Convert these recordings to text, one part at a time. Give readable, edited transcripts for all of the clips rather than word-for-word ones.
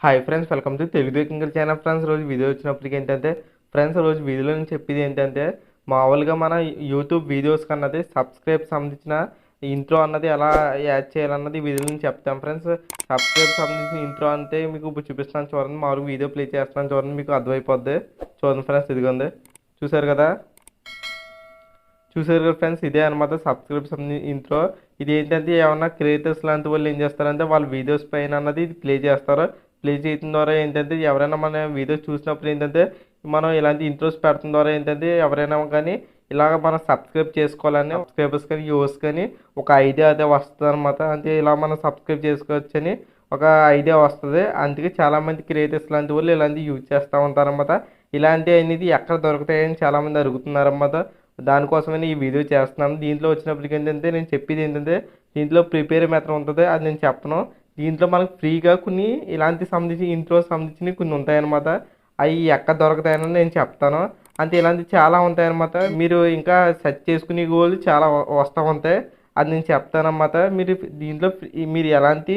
Hi friends, welcome to Telugu కింగర్ channel. Friends, రోజు video వచ్చినప్పటికి ఏంటంటే ఫ్రెండ్స్, రోజు వీడియోలో నేను చెప్పేది ఏంటంటే మామూలుగా మన యూట్యూబ్ వీడియోస్ కన్నది సబ్స్క్రైబ్ సంబంధించిన ఇంట్రో అన్నది ఎలా యాడ్ చేయాలన్నది వీడియోలో నేను చెప్తాను. ఫ్రెండ్స్, సబ్స్క్రైబ్ సంబంధించిన ఇంట్రో అంటే మీకు ఇప్పుడు చూపిస్తాను చూడండి. మామూలుగా వీడియో ప్లే చేస్తాను చూడండి, మీకు అర్థమైపోద్ది. చూడండి ఫ్రెండ్స్, ఇదిగోండి, చూసారు కదా. చూసారు కదా ఫ్రెండ్స్, ఇదే అనమాట సబ్స్క్రైబ్ ఇంట్రో. ఇది ఏంటంటే ఏమన్నా క్రియేటర్స్ లాంటి వాళ్ళు ఏం చేస్తారంటే వాళ్ళ వీడియోస్ పైన అన్నది ఇది ప్లే చేస్తారు. ప్లే చేయడం ద్వారా ఏంటంటే ఎవరైనా మన వీడియోస్ చూసినప్పుడు ఏంటంటే మనం ఇలాంటి ఇంట్రోస్ పెట్టడం ద్వారా ఏంటంటే ఎవరైనా కానీ ఇలాగ మనం సబ్స్క్రైబ్ చేసుకోవాలని సబ్స్క్రైబర్స్ కానీ వ్యూవర్స్ కానీ ఒక ఐడియా అయితే వస్తుంది అనమాట. అంటే ఇలా మనం సబ్స్క్రైబ్ చేసుకోవచ్చు అని ఒక ఐడియా వస్తుంది. అందుకే చాలామంది క్రియేటర్స్ లాంటి వాళ్ళు ఇలాంటివి యూజ్ చేస్తూ ఉంటారన్నమాట. ఇలాంటివి అనేది ఎక్కడ దొరుకుతాయని చాలామంది అడుగుతున్నారన్నమాట. దానికోసమని ఈ వీడియో చేస్తున్నాను. దీంట్లో వచ్చినప్పటికి ఏంటంటే నేను చెప్పేది ఏంటంటే దీంట్లో ప్రిపేర్ మెథడ్ ఉంటుంది, అది నేను చెప్పను. దీంట్లో మనకు ఫ్రీగా కొన్ని ఇలాంటి సంబంధించి ఇంట్రో సంబంధించినవి కొన్ని ఉంటాయన్నమాట. అవి ఎక్కడ దొరుకుతాయని నేను చెప్తాను. అంటే ఇలాంటివి చాలా ఉంటాయన్నమాట. మీరు ఇంకా సెర్చ్ చేసుకునే గోల్ చాలా వస్తూ ఉంటాయి, అది నేను చెప్తానన్నమాట. మీరు దీంట్లో మీరు ఎలాంటి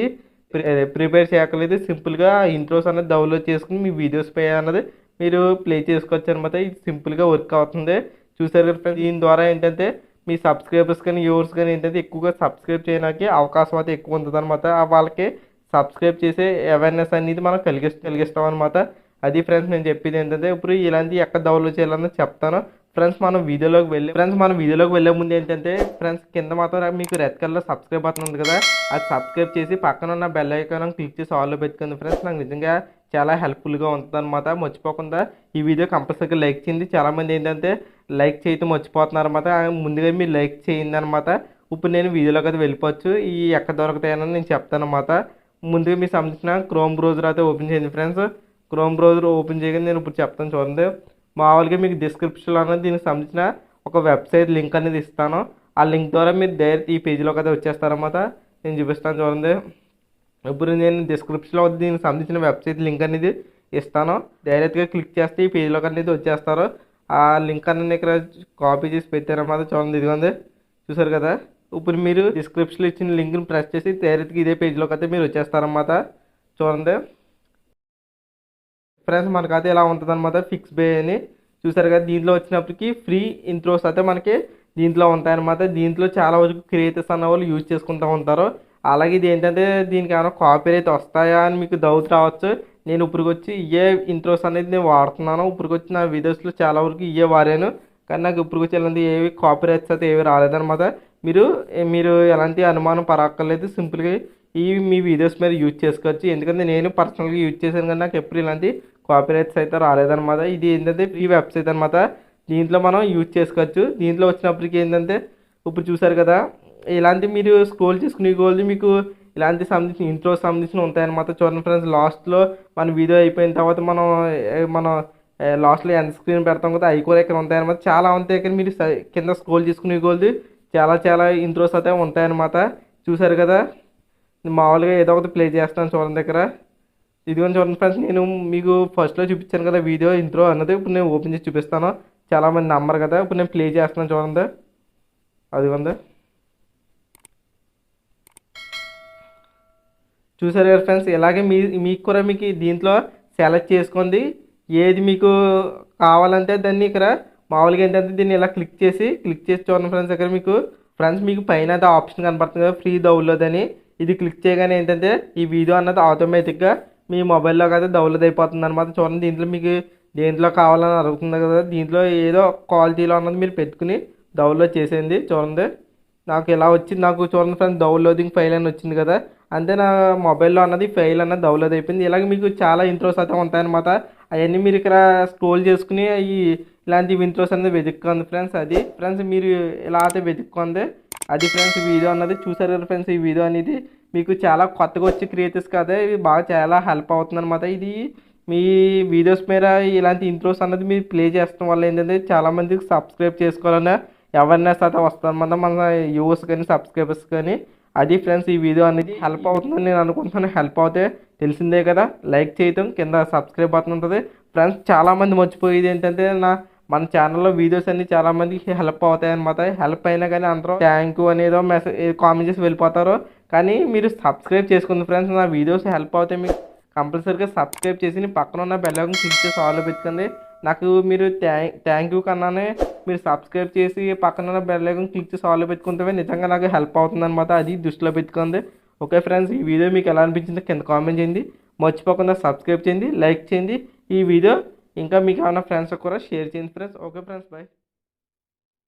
ప్రిపేర్ చేయక్కర్లేదు. సింపుల్గా ఇంట్రోస్ అనేది డౌన్లోడ్ చేసుకుని మీ వీడియోస్ పై అన్నది మీరు ప్లే చేసుకోవచ్చు అనమాట. ఇది సింపుల్గా వర్క్ అవుతుంది. చూసారు కదా ఫ్రెండ్స్, దీని ద్వారా ఏంటంటే మీ సబ్స్క్రైబర్స్ కానీ వ్యూవర్స్ కానీ ఏంటంటే ఎక్కువగా సబ్స్క్రైబ్ చేయడానికి అవకాశం అయితే ఎక్కువ ఉంటుంది అనమాట. వాళ్ళకి సబ్స్క్రైబ్ చేసే అవేర్నెస్ అనేది మనం కలిగిస్తాం అనమాట. అది ఫ్రెండ్స్, నేను చెప్పేది ఏంటంటే ఇప్పుడు ఇలాంటివి ఎక్కడ డౌన్లోడ్ చేయాలన్నది చెప్తాను. ఫ్రెండ్స్, మనం వీడియోలోకి వెళ్ళే ముందు ఏంటంటే ఫ్రెండ్స్, కింద మాత్రం మీకు రెడ్ కలర్ సబ్స్క్రైబ్ బటన్ ఉంది కదా, అది సబ్స్క్రైబ్ చేసి పక్కన ఉన్న బెల్ ఐకాన్ క్లిక్ చేసి ఆల్లో పెట్టుకుంది. ఫ్రెండ్స్, నాకు నిజంగా చాలా హెల్ప్ఫుల్గా ఉంటుంది అనమాట. మర్చిపోకుండా ఈ వీడియో కంపల్సరీగా లైక్ చేయండి. చాలామంది ఏంటంటే లైక్ చేయటం మర్చిపోతున్నారు అనమాట. ముందుగా మీరు లైక్ చేయండి అనమాట. ఇప్పుడు నేను వీడియోలోకి అయితే వెళ్ళిపోవచ్చు. ఈ ఎక్కడ దొరుకుతాయని నేను చెప్తాను అనమాట. ముందుగా మీకు సంబంధించిన క్రోమ్ బ్రౌజర్ అయితే ఓపెన్ చేయండి ఫ్రెండ్స్. క్రోమ్ బ్రౌజర్ ఓపెన్ చేయగానే నేను ఇప్పుడు చెప్తాను చూడండి. మామూలుగా మీకు డిస్క్రిప్షన్లో అనేది దీనికి సంబంధించిన ఒక వెబ్సైట్ లింక్ అనేది ఇస్తాను. ఆ లింక్ ద్వారా మీరు డైరెక్ట్ ఈ పేజీలోకి అయితే వచ్చేస్తారన్నమాట. నేను చూపిస్తాను చూడండి. ఇప్పుడు నేను డిస్క్రిప్షన్లో దీనికి సంబంధించిన వెబ్సైట్ లింక్ అనేది ఇస్తాను. డైరెక్ట్గా క్లిక్ చేస్తే ఈ పేజీలోకి అనేది వచ్చేస్తారు. ఆ లింక్ అనేది ఇక్కడ కాపీ చేసి పెట్టారన్నమాట. చూడండి, ఇదిగోండి, చూసారు కదా. ఇప్పుడు మీరు డిస్క్రిప్షన్లో ఇచ్చిన లింక్ని ప్రెస్ చేసి డైరెక్ట్గా ఇదే పేజీలోకి అయితే మీరు వచ్చేస్తారన్నమాట. చూడండి ఫ్రెండ్స్, మనకైతే ఇలా ఉంటుంది అనమాట. ఫిక్స్ బే అని చూసారు కదా. దీంట్లో వచ్చినప్పటికి ఫ్రీ ఇంట్రోస్ అయితే మనకి దీంట్లో ఉంటాయన్నమాట. దీంట్లో చాలా వరకు క్రియేటర్స్ అన్న వాళ్ళు యూజ్ చేసుకుంటూ ఉంటారు. అలాగే ఇది ఏంటంటే దీనికి ఏమైనా కాపీరైట్ వస్తాయా అని మీకు డౌట్ రావచ్చు. నేను ఇప్పటికి వచ్చి ఇవే ఇంట్రోస్ అనేది నేను వాడుతున్నాను. ఇప్పటికి వచ్చి నా వీడియోస్లో చాలా వరకు ఇవే వాడాను, కానీ నాకు ఇప్పటికి వచ్చి ఎలాంటి ఏవి కాపీరైట్స్ అయితే ఏవి రాలేదన్నమాట. మీరు మీరు ఎలాంటి అనుమానం పడక్కర్లేదు. సింపుల్గా ఇవి మీ వీడియోస్ మీద యూజ్ చేసుకోవచ్చు. ఎందుకంటే నేను పర్సనల్గా యూజ్ చేశాను, కానీ నాకు ఎప్పుడు ఇలాంటి కాపీరైట్స్ అయితే రాలేదన్నమాట. ఇది ఏంటంటే ఫ్రీ వెబ్సైట్ అనమాట. దీంట్లో మనం యూజ్ చేసుకోవచ్చు. దీంట్లో వచ్చినప్పటికి ఏంటంటే ఇప్పుడు చూసారు కదా, ఇలాంటి మీరు స్క్రోల్ చేసుకునే గోల్ది మీకు ఇలాంటి సంబంధించిన ఇంట్రో సంబంధించిన ఉంటాయన్నమాట. చూడండి ఫ్రెండ్స్, లాస్ట్లో మన వీడియో అయిపోయిన తర్వాత మనం లాస్ట్లో ఎండ్ స్క్రీన్ పెడతాం కదా, అవి కూడా ఇక్కడ ఉంటాయన్నమాట. చాలా ఉంటాయి, కానీ మీరు కింద స్క్రోల్ చేసుకునే గోల్ది చాలా చాలా ఇంట్రోస్ అయితే ఉంటాయన్నమాట. చూసారు కదా. మామూలుగా ఏదో ఒకటి ప్లే చేస్తాను చూడండి దగ్గర. ఇదిగోని చూడండి ఫ్రెండ్స్, నేను మీకు ఫస్ట్లో చూపించాను కదా వీడియో ఇంట్రో అన్నది. ఇప్పుడు నేను ఓపెన్ చేసి చూపిస్తాను. చాలామంది నమ్మరు కదా. ఇప్పుడు నేను ప్లే చేస్తున్నాను చూడండి. అదిగోండి, చూసారు కదా ఫ్రెండ్స్. ఇలాగే మీకు కూడా మీకు దీంట్లో సెలెక్ట్ చేసుకోండి ఏది మీకు కావాలంటే దాన్ని. ఇక్కడ మామూలుగా ఏంటంటే దీన్ని ఇలా క్లిక్ చేసి చూడండి ఫ్రెండ్స్. ఇక్కడ మీకు పైన అయితే ఆప్షన్ కనపడుతుంది కదా, ఫ్రీ డౌన్లోడ్ అని. ఇది క్లిక్ చేయగానే ఏంటంటే ఈ వీడియో అన్నది ఆటోమేటిక్గా మీ మొబైల్లోకి అయితే డౌన్లోడ్ అయిపోతుంది అనమాట. చూడండి, దీంట్లో మీకు దేంట్లో కావాలని అడుగుతుంది కదా, దీంట్లో ఏదో క్వాలిటీలో అన్నది మీరు పెట్టుకుని డౌన్లోడ్ చేసేయండి. చూడండి, నాకు ఇలా వచ్చింది. నాకు చూడండి ఫ్రెండ్స్, డౌన్లోడింగ్ ఫైల్ అని వచ్చింది కదా, అంతే నా మొబైల్లో అన్నది ఫైల్ అన్నది డౌన్లోడ్ అయిపోయింది. ఇలాగ మీకు చాలా ఇంట్రోస్ అయితే ఉంటాయన్నమాట. అవన్నీ మీరు ఇక్కడ స్క్రోల్ చేసుకుని ఇలాంటి ఇంట్రోస్ అనేది వెతుక్కోండి ఫ్రెండ్స్. అది ఫ్రెండ్స్, మీరు ఇలా అయితే వెతుక్కోండి. అది ఫ్రెండ్స్ వీడియో అన్నది. చూసారు కదా ఫ్రెండ్స్, ఈ వీడియో అనేది మీకు చాలా కొత్తగా వచ్చి క్రియేటర్స్ కదా, ఇది బాగా చాలా హెల్ప్ అవుతుంది అనమాట. ఇది మీ వీడియోస్ మీద ఇలాంటి ఇంట్రోస్ అన్నది మీరు ప్లే చేస్తాం వల్ల ఏంటంటే చాలామందికి సబ్స్క్రైబ్ చేసుకోవాలనే అవేర్నెస్ అయితే వస్తుంది అనమాట, మన వ్యూవర్స్ కానీ సబ్స్క్రైబర్స్ కానీ. అది ఫ్రెండ్స్, ఈ వీడియో అనేది హెల్ప్ అవుతుందని నేను అనుకుంటున్నాను. హెల్ప్ అవుతే తెలిసిందే కదా, లైక్ చేయటం, కింద సబ్స్క్రైబ్ బటన్ ఉంటుంది. ఫ్రెండ్స్, చాలామంది మర్చిపోయేది ఏంటంటే మన ఛానల్లో వీడియోస్ అన్ని చాలామందికి హెల్ప్ అవుతాయి అనమాట. హెల్ప్ అయినా కానీ అందరూ థ్యాంక్ యూ అనేదో మెసేజ్ కామెంట్ చేసి వెళ్ళిపోతారు. కానీ మీరు సబ్స్క్రైబ్ చేసుకుంది ఫ్రెండ్స్. నా వీడియోస్ హెల్ప్ అవుతాయి మీకు కంపల్సరీగా సబ్స్క్రైబ్ చేసి పక్కన ఉన్న బెల్ ఐకాన్ క్లిక్ చేసి ఆల్లో పెట్టుకోండి. నాకు మీరు థ్యాంక్ యూ కన్నానే మీరు సబ్స్క్రైబ్ చేసి పక్కన ఉన్న బెల్ ఐకాన్ క్లిక్ చేసి ఆల్లో పెట్టుకుంటే నిజంగా నాకు హెల్ప్ అవుతుందన్నమాట. అది దృష్టిలో పెట్టుకోండి. ఓకే ఫ్రెండ్స్, ఈ వీడియో మీకు ఎలా అనిపించిందో కింద కామెంట్ చేయండి. మర్చిపోకుండా సబ్స్క్రైబ్ చేయండి, లైక్ చేయండి. ఈ వీడియో ఇంకా మీకు ఏమైనా ఫ్రెండ్స్ కూడా షేర్ చేయండి ఫ్రెండ్స్. Okay friends, bye.